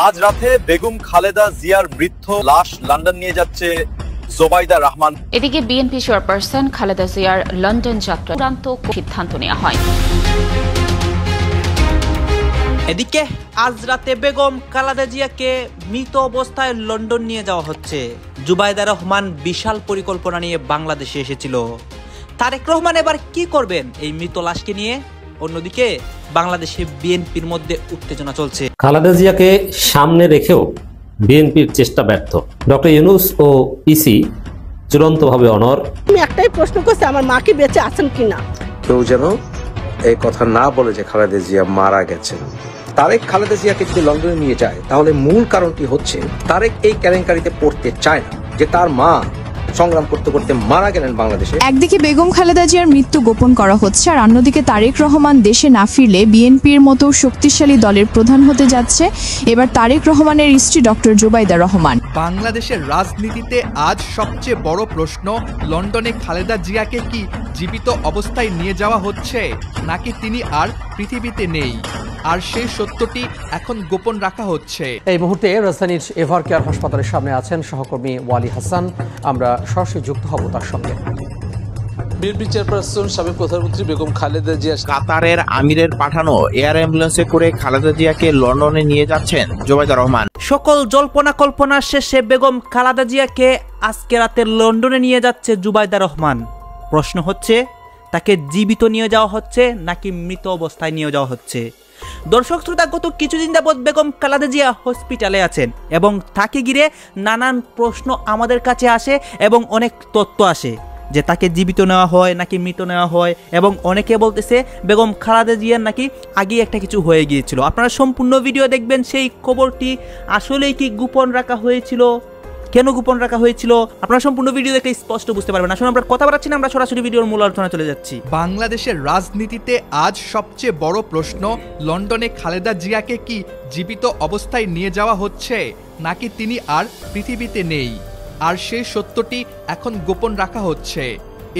আজ রাতে বেগম খালেদা জিয়ার মৃত লাশ লন্ডন নিয়ে যাচ্ছে জোবাইদা রহমান। এদিকে বিএনপি চেয়ারপারসন খালেদা জিয়ার লন্ডন যাত্রা চূড়ান্ত সিদ্ধান্ত নেওয়া হয়। এদিকে আজ রাতে বেগম খালেদা জিয়াকে মৃত অবস্থায় লন্ডন নিয়ে যাওয়া হচ্ছে। জুবাইদা রহমান বিশাল পরিকল্পনা নিয়ে বাংলাদেশে এসেছিল। তারেক রহমান এবার কি করবেন এই মৃত লাশকে নিয়ে? অন্যদিকে বাংলাদেশে বিএনপির মধ্যে উত্তেজনা চলছে। খালেদা জিয়াকে সামনে রেখেও বিএনপির চেষ্টা ব্যর্থ। ডক্টর ইউনূস ও পিসি চূড়ান্তভাবে অনড়। আমি একটাই প্রশ্ন করছি, আমার মা কি বেঁচে আছেন কিনা। কেউ যেন এই কথা না বলে যে খালেদা জিয়া মারা গেছেন। তারেক খালেদা জিয়াকে যদি লন্ডনে নিয়ে যায় তাহলে মূল কারণটি হচ্ছে তারেক এই কেলেঙ্কারিতে পড়তে চায় না যে তার মা সংগ্রাম করতে করতে মারা গেলেন বাংলাদেশে। একদিকে বেগম খালেদা জিয়ার মৃত্যু গোপন করা হচ্ছে, আর অন্যদিকে তারেক রহমান দেশে না ফিরলে বিএনপির মতো শক্তিশালী দলের প্রধান হতে যাচ্ছে এবার তারেক রহমানের স্ত্রী ডক্টর জুবাইদা রহমান। বাংলাদেশের রাজনীতিতে আজ সবচেয়ে বড় প্রশ্ন, লন্ডনে খালেদা জিয়াকে কি জীবিত অবস্থায় নিয়ে যাওয়া হচ্ছে নাকি তিনি আর পৃথিবীতে নেই, আর সেই সত্যটি এখন গোপন রাখা হচ্ছে। এই মুহূর্তে রাজধানীর এভার কেয়ার হাসপাতালের সামনে আছেন সহকর্মী ওয়ালি হাসান, আমরা সরাসরি যুক্ত হব তার সঙ্গে। বিএনপি চেয়ারপারসন সাবেক প্রধানমন্ত্রী বেগম খালেদা জিয়া কাতারের আমিরের পাঠানো এয়ার অ্যাম্বুলেন্সে করে খালেদা জিয়াকে লন্ডনে নিয়ে যাচ্ছেন জুবাইদা রহমান। সকল জল্পনা কল্পনার শেষে বেগম খালেদা জিয়াকে আজকে রাতে লন্ডনে নিয়ে যাচ্ছে জুবাইদা রহমান। প্রশ্ন হচ্ছে, তাকে জীবিত নিয়ে যাওয়া হচ্ছে নাকি মৃত অবস্থায় নিয়ে যাওয়া হচ্ছে? দর্শক শ্রোতা, গত কিছুদিন যাবৎ বেগম খালেদা জিয়া হসপিটালে আছেন এবং তাকে ঘিরে নানান প্রশ্ন আমাদের কাছে আসে এবং অনেক তথ্য আসে যে তাকে জীবিত নেওয়া হয় নাকি মৃত নেওয়া হয়, এবং অনেকে বলতেছে বেগম খালেদা জিয়ার নাকি আগে একটা কিছু হয়ে গিয়েছিল। আপনারা সম্পূর্ণ ভিডিও দেখবেন, সেই খবরটি আসলেই কি গোপন রাখা হয়েছিল, কেন গোপন রাখা হয়েছিল, আপনারা সম্পূর্ণ ভিডিও দেখে স্পষ্ট বুঝতে পারবেন। আসলে আমরা কথা বলাচ্ছি না, আমরা সরাসরি ভিডিওর মূল আলোচনা চলে যাচ্ছি। বাংলাদেশের রাজনীতিতে আজ সবচেয়ে বড় প্রশ্ন, লন্ডনে খালেদা জিয়াকে কি জীবিত অবস্থায় নিয়ে যাওয়া হচ্ছে নাকি তিনি আর পৃথিবীতে নেই, আর সেই সত্যটি এখন গোপন রাখা হচ্ছে।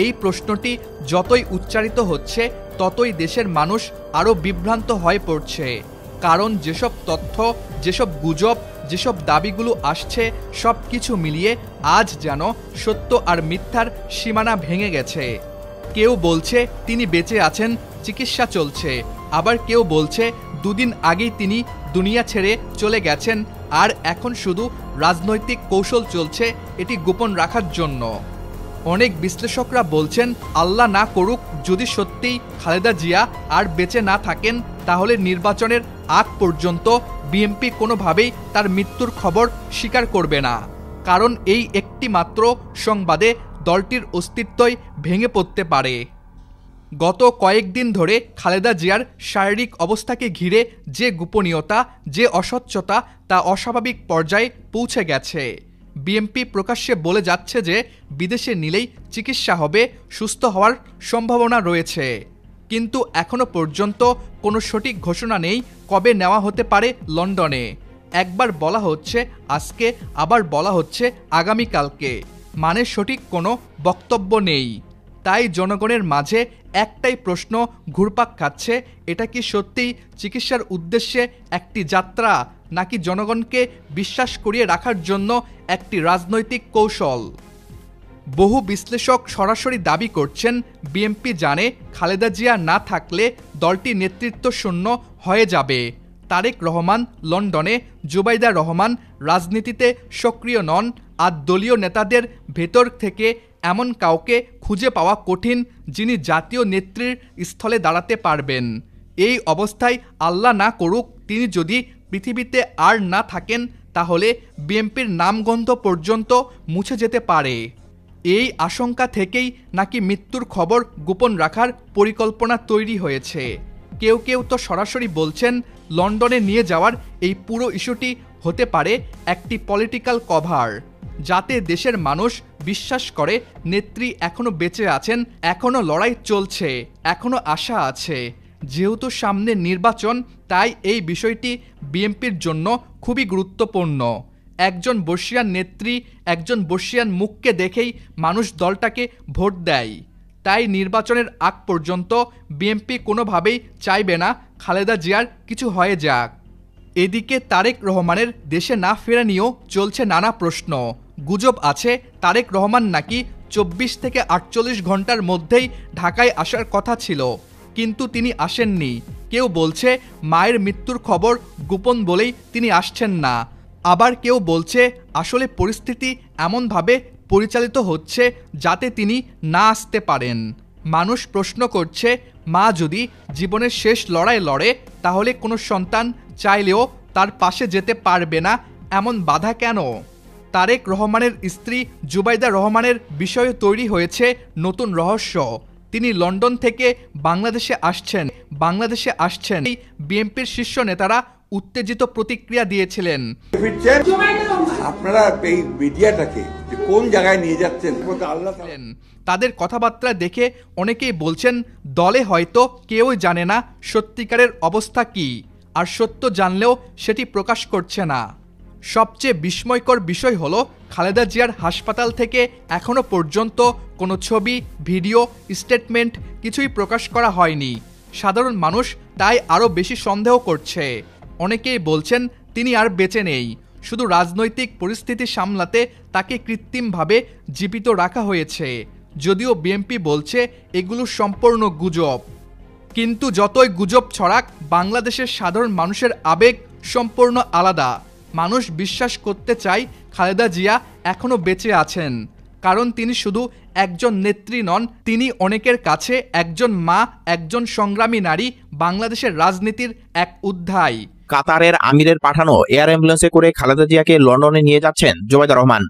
এই প্রশ্নটি যতই উচ্চারিত হচ্ছে ততই দেশের মানুষ আরও বিভ্রান্ত হয়ে পড়ছে। কারণ যেসব তথ্য, যেসব গুজব, যেসব দাবিগুলো আসছে সব কিছু মিলিয়ে আজ যেন সত্য আর মিথ্যার সীমানা ভেঙে গেছে। কেউ বলছে তিনি বেঁচে আছেন, চিকিৎসা চলছে, আবার কেউ বলছে দুদিন আগেই তিনি দুনিয়া ছেড়ে চলে গেছেন আর এখন শুধু রাজনৈতিক কৌশল চলছে এটি গোপন রাখার জন্য। অনেক বিশ্লেষকরা বলছেন, আল্লাহ না করুক যদি সত্যিই খালেদা জিয়া আর বেঁচে না থাকেন তাহলে নির্বাচনের আগ পর্যন্ত বিএনপি কোনোভাবেই তার মৃত্যুর খবর স্বীকার করবে না, কারণ এই একটি মাত্র সংবাদে দলটির অস্তিত্বই ভেঙে পড়তে পারে। গত কয়েকদিন ধরে খালেদা জিয়ার শারীরিক অবস্থাকে ঘিরে যে গোপনীয়তা, যে অস্বচ্ছতা তা অস্বাভাবিক পর্যায়ে পৌঁছে গেছে। বিএনপি প্রকাশ্যে বলে যাচ্ছে যে বিদেশে নিলেই চিকিৎসা হবে, সুস্থ হওয়ার সম্ভাবনা রয়েছে, কিন্তু এখনো পর্যন্ত কোনো সঠিক ঘোষণা নেই কবে নেওয়া হতে পারে লন্ডনে। একবার বলা হচ্ছে আজকে, আবার বলা হচ্ছে আগামীকালকে, মানে সঠিক কোনো বক্তব্য নেই। তাই জনগণের মাঝে একটাই প্রশ্ন ঘুরপাক খাচ্ছে, এটা কি সত্যিই চিকিৎসার উদ্দেশ্যে একটি যাত্রা নাকি জনগণকে বিশ্বাস করিয়ে রাখার জন্য একটি রাজনৈতিক কৌশল? বহু বিশ্লেষক সরাসরি দাবি করছেন বিএনপি জানে খালেদা জিয়া না থাকলে দলটি নেতৃত্ব শূন্য হয়ে যাবে। তারেক রহমান লন্ডনে, জুবাইদা রহমান রাজনীতিতে সক্রিয় নন, আর দলীয় নেতাদের ভেতর থেকে এমন কাউকে খুঁজে পাওয়া কঠিন যিনি জাতীয় নেত্রীর স্থলে দাঁড়াতে পারবেন। এই অবস্থায় আল্লাহ না করুক তিনি যদি পৃথিবীতে আর না থাকেন তাহলে বিএনপির নামগন্ধ পর্যন্ত মুছে যেতে পারে। এই আশঙ্কা থেকেই নাকি মৃত্যুর খবর গোপন রাখার পরিকল্পনা তৈরি হয়েছে। কেউ কেউ তো সরাসরি বলছেন লন্ডনে নিয়ে যাওয়ার এই পুরো ইস্যুটি হতে পারে একটি পলিটিক্যাল কভার, যাতে দেশের মানুষ বিশ্বাস করে নেত্রী এখনও বেঁচে আছেন, এখনও লড়াই চলছে, এখনও আশা আছে। যেহেতু সামনে নির্বাচন, তাই এই বিষয়টি বিএনপির জন্য খুবই গুরুত্বপূর্ণ। একজন বর্ষিয়ান নেত্রী, একজন বর্ষিয়ান মুখকে দেখেই মানুষ দলটাকে ভোট দেয়। তাই নির্বাচনের আগ পর্যন্ত বিএনপি কোনোভাবেই চাইবে না খালেদা জিয়ার কিছু হয়ে যাক। এদিকে তারেক রহমানের দেশে না ফেরা নিয়েও চলছে নানা প্রশ্ন। গুজব আছে তারেক রহমান নাকি 24 থেকে 48 ঘন্টার মধ্যেই ঢাকায় আসার কথা ছিল, কিন্তু তিনি আসেননি। কেউ বলছে মায়ের মৃত্যুর খবর গোপন বলেই তিনি আসছেন না। আবার কেউ বলছে আসলে পরিস্থিতি এমনভাবে পরিচালিত হচ্ছে যাতে তিনি না আসতে পারেন। মানুষ প্রশ্ন করছে, মা যদি জীবনের শেষ লড়াই লড়ে তাহলে কোনো সন্তান চাইলেও তার পাশে যেতে পারবে না, এমন বাধা কেন? তারেক রহমানের স্ত্রী জুবাইদা রহমানের বিষয়ে তৈরি হয়েছে নতুন রহস্য। তিনি লন্ডন থেকে বাংলাদেশে আসছেন বিএনপির শীর্ষ নেতারা উত্তেজিত প্রতিক্রিয়া দিয়েছিলেন। আপনারা এই মিডিয়াটাকে কোন জায়গায় নিয়ে যাচ্ছেন? তাদের কথাবার্তা দেখে অনেকেই বলছেন দলে হয়তো কেউই জানে না সত্যিকারের অবস্থা কি, আর সত্য জানলেও সেটি প্রকাশ করছে না। সবচেয়ে বিস্ময়কর বিষয় হলো খালেদা জিয়ার হাসপাতাল থেকে এখনো পর্যন্ত কোনো ছবি, ভিডিও, স্টেটমেন্ট কিছুই প্রকাশ করা হয়নি। সাধারণ মানুষ তাই আরও বেশি সন্দেহ করছে। অনেকেই বলছেন তিনি আর বেঁচে নেই, শুধু রাজনৈতিক পরিস্থিতি সামলাতে তাকে কৃত্রিমভাবে জীবিত রাখা হয়েছে। যদিও বিএনপি বলছে এগুলো সম্পূর্ণ গুজব, কিন্তু যতই গুজব ছড়াক বাংলাদেশের সাধারণ মানুষের আবেগ সম্পূর্ণ আলাদা। মানুষ বিশ্বাস করতে চায় খালেদা জিয়া এখনও বেঁচে আছেন, কারণ তিনি শুধু একজন নেত্রী নন, তিনি অনেকের কাছে একজন মা, একজন সংগ্রামী নারী, বাংলাদেশের রাজনীতির এক অধ্যায়। কাতারের আমিরের পাঠানো এয়ার অ্যাম্বুলেন্সে করে খালেদা জিয়াকে লন্ডনে নিয়ে যাচ্ছেন জুবাইদা রহমান।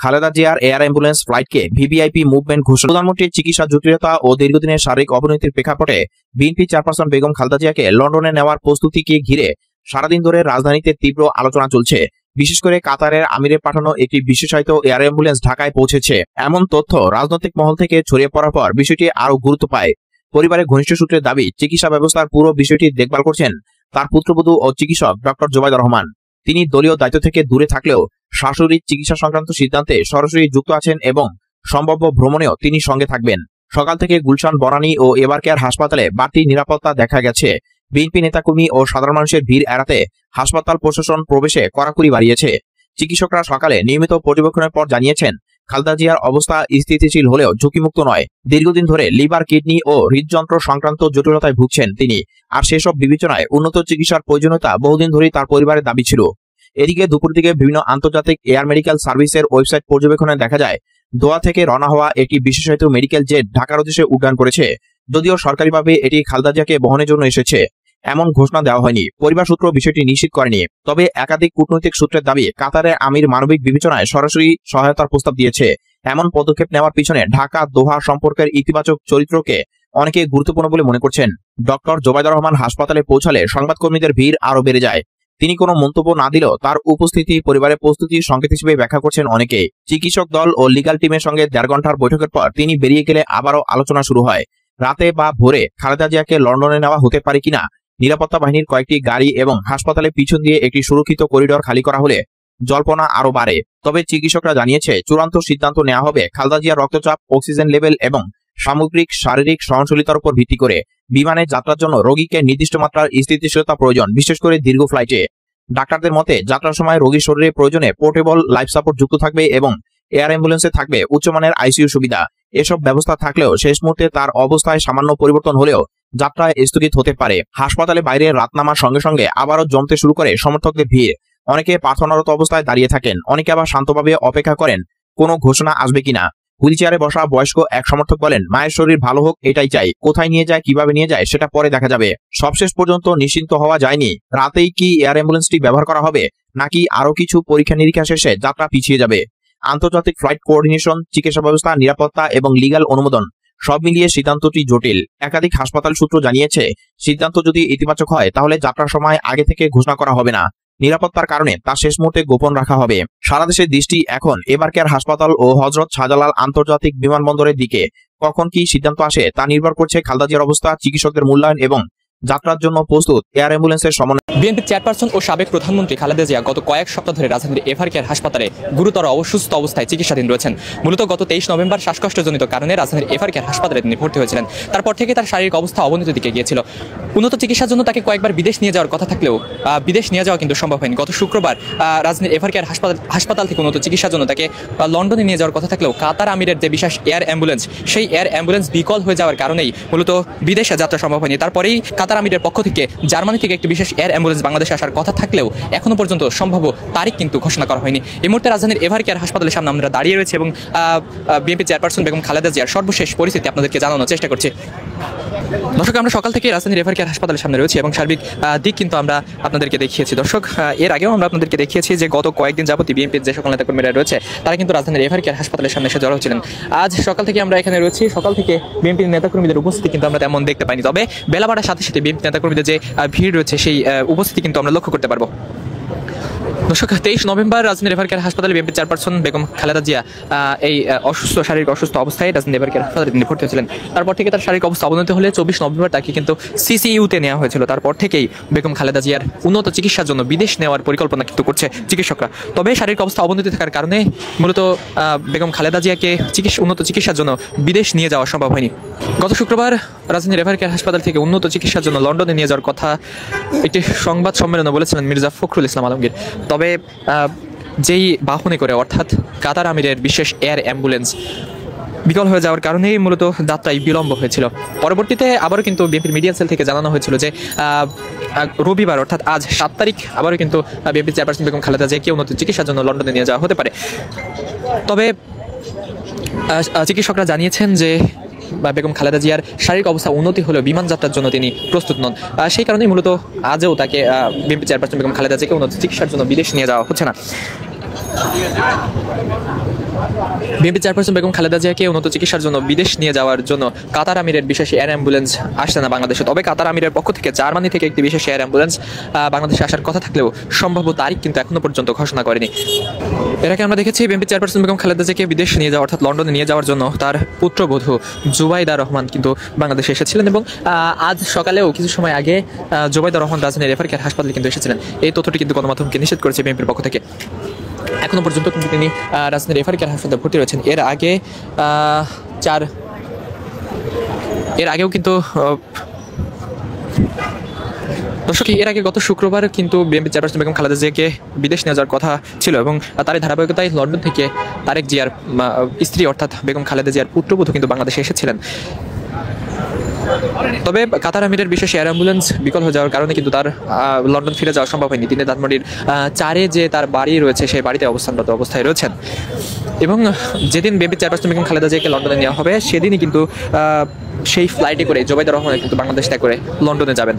খালেদা জিয়ার এয়ার অ্যাম্বুলেন্স ফ্লাইটকে ভিভিআইপি মুভমেন্ট ঘোষণা। প্রধানমন্ত্রীর চিকিৎসা জটিলতা ও দীর্ঘদিনের শারীরিক অবনতির প্রেক্ষাপটে বিএনপি চেয়ারপারসন বেগম খালেদা জিয়াকে লন্ডনে নেওয়ার প্রস্তুতিকে ঘিরে সারাদিন ধরে রাজধানীতে তীব্র আলোচনা চলছে। বিশেষ করে কাতারের আমিরের পাঠানো একটি বিশেষায়িত এয়ার অ্যাম্বুলেন্স ঢাকায় পৌঁছেছে, এমন তথ্য রাজনৈতিক মহল থেকে ছড়িয়ে পড়ার পর বিষয়টি আরও গুরুত্ব পায়। পরিবারের ঘনিষ্ঠ সূত্রের দাবি, চিকিৎসা ব্যবস্থার পুরো বিষয়টি দেখভাল করছেন তার পুত্রবধূ ও চিকিৎসক ডক্টর জুবাইদা রহমান। তিনি দলীয় দায়িত্ব থেকে দূরে থাকলেও শাশুড়ির চিকিৎসা সংক্রান্ত সিদ্ধান্তে সরাসরি যুক্ত আছেন এবং সম্ভাব্য ভ্রমণেও তিনি সঙ্গে থাকবেন। সকাল থেকে গুলশান, বনানী ও এভার কেয়ার হাসপাতালে বাড়তি নিরাপত্তা দেখা গেছে। বিএনপি নেতাকর্মী ও সাধারণ মানুষের ভিড় এড়াতে হাসপাতাল প্রশাসন প্রবেশে কড়াকড়ি বাড়িয়েছে। চিকিৎসকরা সকালে নিয়মিত পর্যবেক্ষণের পর জানিয়েছেন খালেদা জিয়ার অবস্থা স্থিতিশীল হলেও ঝুঁকিমুক্ত নয়। দীর্ঘদিন ধরে লিভার, কিডনি ও হৃদযন্ত্র সংক্রান্ত জটিলতায় ভুগছেন তিনি, আর সেসব বিবেচনায় উন্নত চিকিৎসার প্রয়োজনীয়তা বহুদিন ধরেই তার পরিবারের দাবি ছিল। এদিকে দুপুর দিকে বিভিন্ন আন্তর্জাতিক এয়ার মেডিকেল সার্ভিসের ওয়েবসাইট পর্যবেক্ষণে দেখা যায় দোয়া থেকে রওনা হওয়া একটি বিশেষায়িত মেডিকেল জেট ঢাকার উদ্দেশ্যে উড্ডয়ন করেছে। যদিও সরকারিভাবে এটি খালেদা জিয়াকে বহনের জন্য এসেছে এমন ঘোষণা দেওয়া হয়নি, পরিবার সূত্র বিষয়টি নিশ্চিত করেনি। তবে একাধিক কূটনৈতিক সূত্রের দাবি, কাতারের আমির মানবিক বিবেচনায় সরাসরি সহায়তার প্রস্তাব দিয়েছে। এমন পদক্ষেপ নেওয়ার পিছনে ঢাকা দোহা সম্পর্কের ইতিবাচক চরিত্রকে অনেকে গুরুত্বপূর্ণ বলে মনে করছেন। ডক্টর জুবাইদা রহমান হাসপাতালে পৌঁছালে সংবাদকর্মীদের ভিড় আরও বেড়ে যায়। তিনি কোনো মন্তব্য না দিলেও তার উপস্থিতি পরিবারের প্রস্তুতির সংকেত হিসেবে ব্যাখ্যা করছেন অনেকে। চিকিৎসক দল ও লিগ্যাল টিমের সঙ্গে 1.5 ঘন্টার বৈঠকের পর তিনি বেরিয়ে গেলে আবারও আলোচনা শুরু হয়। রাতে বা ভোরে খালেদা জিয়াকে লন্ডনে নেওয়া হতে পারে কিনা, নিরাপত্তা বাহিনীর কয়েকটি গাড়ি এবং হাসপাতালের পিছন দিয়ে একটি সুরক্ষিত করিডর খালি করা হলে জল্পনা আরও বাড়ে। তবে চিকিৎসকরা জানিয়েছে চূড়ান্ত সিদ্ধান্ত নেওয়া হবে খালেদা জিয়ার রক্তচাপ, অক্সিজেন লেভেল এবং সামগ্রিক শারীরিক সহনশীলতার উপর ভিত্তি করে। বিমানে যাত্রার জন্য রোগীকে নির্দিষ্ট মাত্রার স্থিতিশীলতা প্রয়োজন, বিশেষ করে দীর্ঘ ফ্লাইটে। ডাক্তারদের মতে যাত্রার সময় রোগীর শরীরে প্রয়োজনে পোর্টেবল লাইফ সাপোর্ট যুক্ত থাকবে এবং এয়ার অ্যাম্বুলেন্সে থাকবে উচ্চমানের আইসিইউ সুবিধা। এসব ব্যবস্থা থাকলেও শেষ মুহূর্তে তার অবস্থায় সামান্য পরিবর্তন হলেও যাত্রা স্থগিত হতে পারে। হাসপাতালে বাইরে রাত নামার সঙ্গে সঙ্গে আবারও জমতে শুরু করে সমর্থকদের ভিড়। অনেকে প্রার্থনারত অবস্থায় দাঁড়িয়ে থাকেন, অনেকে আবার শান্তভাবে অপেক্ষা করেন কোনো ঘোষণা আসবে কিনা। হুইল চেয়ারে বসা বয়স্ক এক সমর্থক বলেন, মায়ের শরীর ভালো হোক এটাই চাই, কোথায় নিয়ে যায়, কিভাবে নিয়ে যায় সেটা পরে দেখা যাবে। সবশেষ পর্যন্ত নিশ্চিন্ত হওয়া যায়নি রাতেই কি এয়ার অ্যাম্বুলেন্সটি ব্যবহার করা হবে নাকি আরও কিছু পরীক্ষা নিরীক্ষা শেষে যাত্রা পিছিয়ে যাবে। আন্তর্জাতিক ফ্লাইট কোঅর্ডিনেশন, চিকিৎসা ব্যবস্থা, নিরাপত্তা এবং লিগ্যাল অনুমোদন সব মিলিয়ে সিদ্ধান্তটি জটিল। একাধিক হাসপাতাল সূত্র জানিয়েছে সিদ্ধান্ত যদি ইতিবাচক হয় তাহলে যাত্রার সময় আগে থেকে ঘোষণা করা হবে না, নিরাপত্তার কারণে তা শেষ মুহূর্তে গোপন রাখা হবে। সারা দেশের দৃষ্টি এখন এভার কেয়ার হাসপাতাল ও হযরত শাহজালাল আন্তর্জাতিক বিমানবন্দরের দিকে। কখন কি সিদ্ধান্ত আসে তা নির্ভর করছে খালেদা জিয়ার অবস্থা, চিকিৎসকদের মূল্যায়ন এবং যাত্রার জন্য প্রস্তুত এয়ার অ্যাম্বুলেন্সের সমন্বয়। বিএনপির চেয়ারপারসন ও সাবেক প্রধানমন্ত্রী খালেদা জিয়া গত কয়েক সপ্তাহ ধরে রাজধানীর এভার কেয়ার হাসপাতালে গুরুতর অসুস্থ অবস্থায় চিকিৎসাধীন রয়েছেন। মূলত গত 23 নভেম্বর শ্বাসকষ্টজনিত কারণে রাজধানীর এভার কেয়ার হাসপাতালে তিনি ভর্তি হয়েছিলেন। তারপর থেকে তার শারীরিক অবস্থা অবনতির দিকে গিয়েছিল। উন্নত চিকিৎসার জন্য তাকে কয়েকবার বিদেশ নিয়ে যাওয়ার কথা থাকলেও বিদেশ নিয়ে যাওয়া কিন্তু সম্ভব হয়নি। গত শুক্রবার রাজধানীর এভার কেয়ার হাসপাতাল থেকে উন্নত চিকিৎসার জন্য তাকে লন্ডনে নিয়ে যাওয়ার কথা থাকলেও কাতার আমিরের যে বিশেষ এয়ার অ্যাম্বুলেন্স, সেই এয়ার অ্যাম্বুলেন্স বিকল হয়ে যাওয়ার কারণেই মূলত বিদেশে যাত্রা সম্ভব হয়নি। তারপরেই কাতার আমিরের পক্ষ থেকে জার্মানি থেকে একটি বিশেষ এয়ার অ্যাম্বুলেন্স বাংলাদেশে আসার কথা থাকলেও এখনো পর্যন্ত সম্ভাব্য তারিখ কিন্তু ঘোষণা করা হয়নি। এই মুহূর্তে রাজধানীর এভার কেয়ার হাসপাতালের সামনে আমরা দাঁড়িয়ে রয়েছে এবং বিএনপি চেয়ারপারসন বেগম খালেদা জিয়ার সর্বশেষ পরিস্থিতি আপনাদেরকে জানানোর চেষ্টা করছি। দর্শক, আমরা সকাল থেকে রাজধানীর এভার কেয়ার হাসপাতালের সামনে রয়েছি এবং সার্বিক দিক কিন্তু আমরা আপনাদেরকে দেখিয়েছি। দর্শক, এর আগেও আমরা আপনাদেরকে দেখিয়েছি যে গত কয়েকদিন যাবতীয় বিএনপির যে সকল নেতাকর্মীরা রয়েছে তারা কিন্তু রাজধানীর এভার কেয়ার হাসপাতালের সামনে এসে জড়ো হচ্ছিলেন। আজ সকাল থেকে আমরা এখানে রয়েছি। সকাল থেকে বিএনপির নেতাকর্মীদের উপস্থিতি কিন্তু আমরা তেমন দেখতে পাইনি, তবে বেলা বাড়ার সাথে সাথে বিএনপি নেতাকর্মীদের যে ভিড় রয়েছে সেই উপস্থিতি কিন্তু আমরা লক্ষ্য করতে পারবো। দর্শক, 23 নভেম্বর রাজধানীর এভার কেয়ার হাসপাতালে বিএনপি চেয়ারপারসন বেগম খালেদা জিয়া এই শারীরিক অসুস্থ অবস্থায় রাজধানীর এভার কেয়ার হাসপাতালে তিনি ভর্তি হয়েছিলেন। তারপর থেকে তার শারীরিক অবস্থা অবনতি হলে 24 নভেম্বর তাকে কিন্তু সিসিইউতে নেওয়া হয়েছিল। তারপর থেকেই বেগম খালেদা জিয়ার উন্নত চিকিৎসার জন্য বিদেশ নেওয়ার পরিকল্পনা কিন্তু করছে চিকিৎসকরা। তবে শারীরিক অবস্থা অবনতি থাকার কারণে মূলত বেগম খালেদা জিয়াকে উন্নত চিকিৎসার জন্য বিদেশ নিয়ে যাওয়া সম্ভব হয়নি। গত শুক্রবার রাজধানীর এভার কেয়ার হাসপাতাল থেকে উন্নত চিকিৎসার জন্য লন্ডনে নিয়ে যাওয়ার কথা একটি সংবাদ সম্মেলনে বলেছিলেন মির্জা ফখরুল ইসলাম আলমগীর। তবে যেই বাহনে করে অর্থাৎ কাতার আমিরের বিশেষ এয়ার অ্যাম্বুলেন্স বিকল হয়ে যাওয়ার কারণেই মূলত যাত্রায় বিলম্ব হয়েছিল। পরবর্তীতে আবারও কিন্তু বিএনপির মিডিয়া সেল থেকে জানানো হয়েছিল যে রবিবার অর্থাৎ আজ 7 তারিখ আবারও কিন্তু বিএনপি চেয়ারপারসন বেগম খালেদা জিয়াকে উন্নত চিকিৎসার জন্য লন্ডনে নিয়ে যাওয়া হতে পারে। তবে চিকিৎসকরা জানিয়েছেন যে বেগম খালেদা জিয়ার শারীরিক অবস্থা উন্নতি হলেও বিমান যাত্রার জন্য তিনি প্রস্তুত নন। সেই কারণেই মূলত আজও তাকে বিএনপি চেয়ারপারসন বেগম খালেদা জিয়াকে উন্নত চিকিৎসার জন্য বিদেশ নিয়ে যাওয়া হচ্ছে না। বিএনপি চেয়ারপারসন বেগম খালেদা জিয়াকে উন্নত চিকিৎসার জন্য বিদেশ নিয়ে যাওয়ার জন্য কাতার আমিরের বিশেষ এয়ার অ্যাম্বুলেন্স আসছে না বাংলাদেশে। তবে কাতার আমিরের পক্ষ থেকে জার্মানি থেকে একটি বিশেষ এয়ার অ্যাম্বুলেন্স বাংলাদেশে আসার কথা থাকলেও সম্ভাব্য তারিখ কিন্তু এখনো পর্যন্ত ঘোষণা করেনি। এর আগে আমরা দেখেছি বিএনপি চেয়ারপারসন বেগম খালেদা জিয়াকে বিদেশ নিয়ে যাওয়া অর্থাৎ লন্ডনে নিয়ে যাওয়ার জন্য তার পুত্রবধূ জুবাইদা রহমান কিন্তু বাংলাদেশে এসেছিলেন এবং আজ সকালেও কিছু সময় আগে জুবাইদা রহমান রাজধানীর এভার কেয়ার হাসপাতালে কিন্তু এসেছিলেন। এই তথ্যটি কিন্তু গণমাধ্যমকে নিষেধ করেছে বিএনপির পক্ষ থেকে। এখনো পর্যন্ত কিন্তু তিনি রাজধানীর এভার কেয়ার হাসপাতালে ভর্তি রয়েছেন। এর আগেও কিন্তু দর্শক, এর আগে গত শুক্রবার কিন্তু বিএনপি চেয়ারপারসন বেগম খালেদা জিয়াকে বিদেশ নিয়ে যাওয়ার কথা ছিল এবং তারই ধারাবাহিকতায় লন্ডন থেকে তারেক জিয়ার স্ত্রী অর্থাৎ বেগম খালেদা জিয়ার পুত্রবধূ কিন্তু বাংলাদেশে এসেছিলেন। তবে কাতার আমিরের বিশেষ এয়ার অ্যাম্বুলেন্স বিকল হয়ে যাওয়ার কারণে কিন্তু তার লন্ডন ফিরে যাওয়া সম্ভব হয়নি। তিনি ধানমন্ডির 4-এ যে তার বাড়ি রয়েছে সেই বাড়িতে অবস্থানরত অবস্থায় রয়েছেন এবং যেদিন বিএনপি চেয়ারপারসন বেগম খালেদা জিয়াকে লন্ডনে নেওয়া হবে সেদিনই কিন্তু সেই ফ্লাইটে করে জুবাইদা রহমান কিন্তু বাংলাদেশ ত্যাগ করে লন্ডনে যাবেন।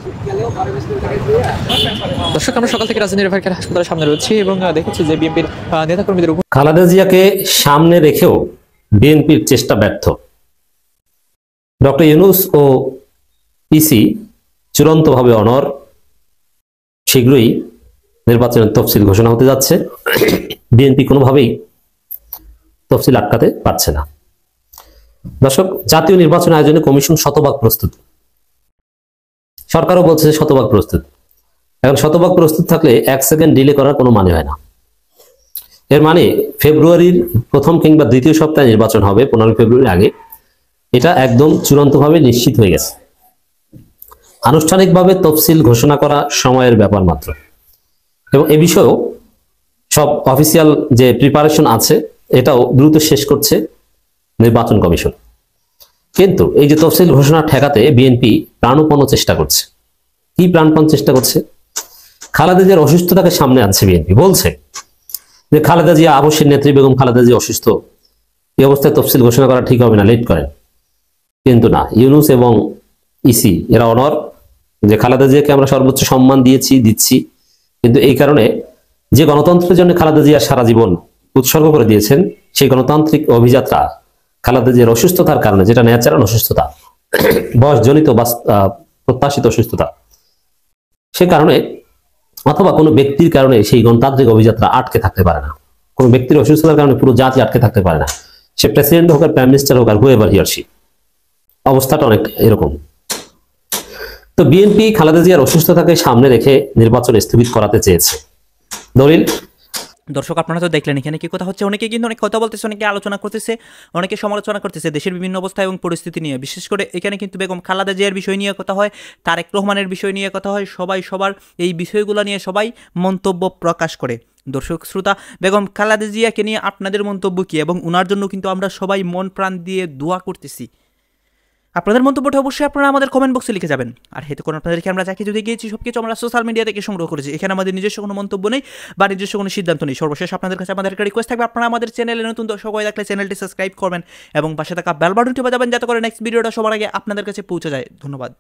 দর্শক, আমরা সকাল থেকে রাজধানীর এভার কেয়ার হাসপাতালের সামনে রয়েছি এবং দেখেছি যে বিএনপির নেতাকর্মীদের উপর খালেদা জিয়াকে সামনে রেখেও বিএনপির চেষ্টা ব্যর্থ। ডক্টর ইউনূস ও ইসি চূড়ান্তভাবে অনড়। শীঘ্রই নির্বাচনের তফসিল ঘোষণা হতে যাচ্ছে। বিএনপি কোনোভাবেই তফসিল আটকাতে পারছে না। দর্শক, জাতীয় নির্বাচন আয়োজনে কমিশন শতভাগ প্রস্তুত, সরকারও বলছে শতভাগ প্রস্তুত। এখন শতভাগ প্রস্তুত থাকলে 1 সেকেন্ড ডিলে করার কোনো মানে হয় না। এর মানে ফেব্রুয়ারির প্রথম কিংবা দ্বিতীয় সপ্তাহে নির্বাচন হবে, 15 ফেব্রুয়ারির আগে। এটা একদম চূড়ান্তভাবে নিশ্চিত হয়ে গেছে। আনুষ্ঠানিকভাবে তফসিল ঘোষণা করা সময়ের ব্যাপার মাত্র এবং এ বিষয়েও সব অফিসিয়াল যে প্রিপারেশন আছে এটাও দ্রুত শেষ করছে নির্বাচন কমিশন। কিন্তু এই যে তফসিল ঘোষণা ঠেকাতে বিএনপি প্রাণপণ চেষ্টা করছে। কি প্রাণপণ চেষ্টা করছে? খালেদা জিয়ার অসুস্থতাকে সামনে আনছে বিএনপি। বলছে যে খালেদা জিয়া আবশ্যের নেত্রী বেগম খালেদা জিয়া অসুস্থ, এই অবস্থায় তফসিল ঘোষণা করা ঠিক হবে না, লেট করেন। কিন্তু না, ইউনূস এবং ইসি এরা অনড় যে খালেদা জিয়াকে আমরা সর্বোচ্চ সম্মান দিচ্ছি। কিন্তু এই কারণে যে গণতন্ত্রের জন্য খালেদা জিয়া সারা জীবন উৎসর্গ করে দিয়েছেন সেই গণতান্ত্রিক অভিযাত্রা খালেদা জিয়ার অসুস্থতার কারণে, যেটা ন্যাচারাল অসুস্থতা, বয়সজনিত বা প্রত্যাশিত অসুস্থতা, সে কারণে অথবা কোনো ব্যক্তির কারণে সেই গণতান্ত্রিক অভিযাত্রা আটকে থাকতে পারে না। কোনো ব্যক্তির অসুস্থতার কারণে পুরো জাতি আটকে থাকতে পারে না, সে প্রেসিডেন্ট হোক আর প্রাইম মিনিস্টার হোক আর হুয়েভার হি অর শি। অবস্থাটা অনেক এরকম। তো বিএনপি খালেদা জিয়ার অসুস্থতাকে সামনে রেখে নির্বাচন স্থগিত করাতে চেয়েছে। দলিল, দর্শক আপনারা তো দেখলেন এখানে কি কথা হচ্ছে। অনেকে কিন্তু অনেক কথা বলতেছে, অনেকে আলোচনা করতেছে, অনেকে সমালোচনা করতেছে দেশের বিভিন্ন অবস্থা এবং পরিস্থিতি নিয়ে। বিশেষ করে এখানে কিন্তু বেগম খালেদা জিয়ার বিষয় নিয়ে কথা হয়, তারেক রহমানের বিষয় নিয়ে কথা হয়, সবাই সবার এই বিষয়গুলো নিয়ে সবাই মন্তব্য প্রকাশ করে। দর্শক শ্রোতা, বেগম খালেদা জিয়াকে নিয়ে আপনাদের মন্তব্য কী? এবং ওনার জন্য কিন্তু আমরা সবাই মন প্রাণ দিয়ে দোয়া করতেছি। আপনাদের মন্তব্যটা অবশ্যই আপনারা আমাদের কমেন্ট বক্সে লিখে যাবেন। আর হেতু কোনো আপনাদেরকে আমরা যাকে যদি গিয়েছি সব কিছু আমরা সোশ্যাল মিডিয়া থেকে সংগ্রহ করেছি, এখানে আমাদের নিজস্ব কোনো মন্তব্য নেই বা নিজস্ব কোনো সিদ্ধান্ত নেই। সর্বশেষ আপনাদের কাছে আমাদের একটা রিকোয়েস্ট থাকবে, আপনারা আমাদের চ্যানেলে নতুন দর্শক হয়ে থাকলে চ্যানেলটি সাবস্ক্রাইব করবেন এবং পাশে থাকা বেল বাটনটি বাজাবেন যাতে করে নেক্সট ভিডিওটা সবার আগে আপনাদের কাছে পৌঁছে যায়। ধন্যবাদ।